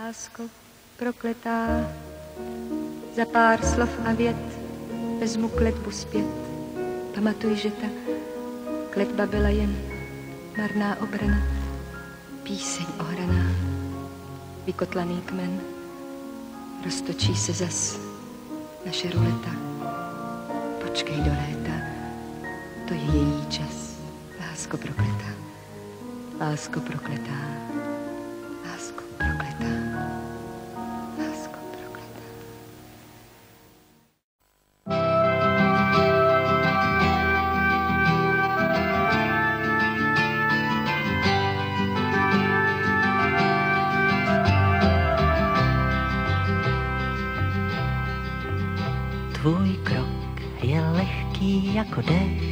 Lásko prokletá, za pár slov a vět vezmu kletbu zpět. Pamatuj, že ta kletba byla jen marná obrana, píseň ohraná, vykotlaný kmen. Roztočí se zas naše ruleta. Počkej do léta, to je její čas. Lásko prokletá, lásko prokletá, lásko prokletá, lásko prokletá. Tvůj krok je lehký jako dešť,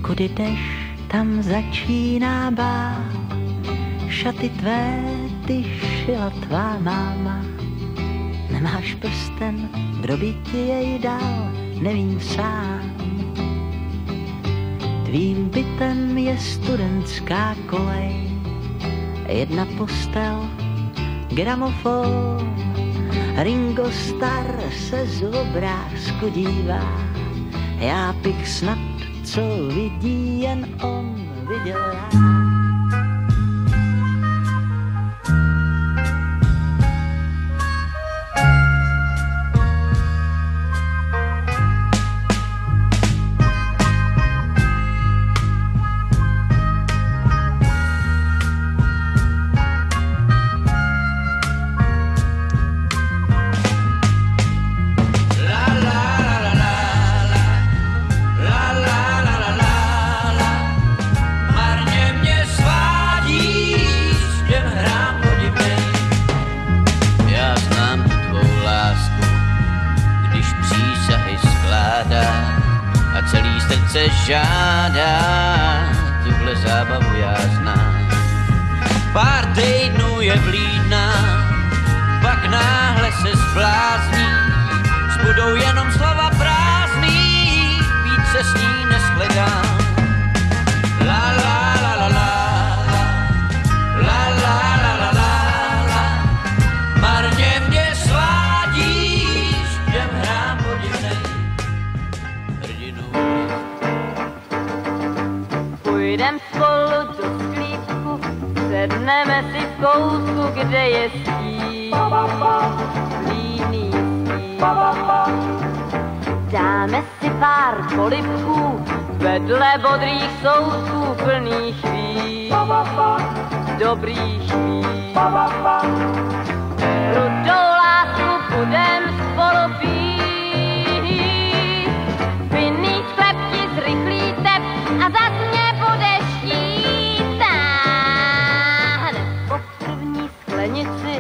kudy jdeš, tam začíná bál. Šaty tvé ty šila tvá máma, nemáš prsten, kdo by ti jej dal, nevím sám. Tvým bytem je studentská kolej, jedna postel, gramofon. Ringo Starr se z obrázku dívá, já bych snad, co vidí jen on, viděl já. Se žádá, tuhle zábavu já znám. Pár týdnů je vlídná, pak náhle se zblázní, zbudou jenom slova prázdný, víc se s ní neshledám. La la la la la, la la la la la la, marně mě svádíš, jdem hrám podivnej hrdinu. Půjdem spolu do sklípku, sedneme si v kousku, kde je stín, líný stín. Dáme si pár polibků, vedle bodrých sousků plných chvíl, dobrých chvíl. Rudou lásku budem spolu pít, vinný sklep ti zrychlí tep a zas mě budeš chtít. Hned po první sklenici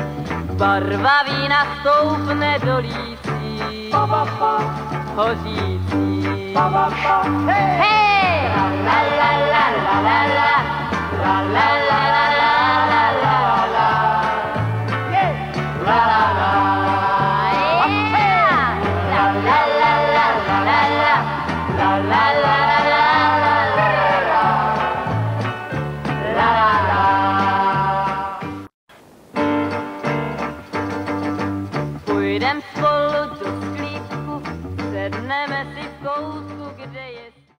barva vína stoupne do lící, hořící. Hej! La la la la la la, la la la la la la la, la la la. Půjdem spolu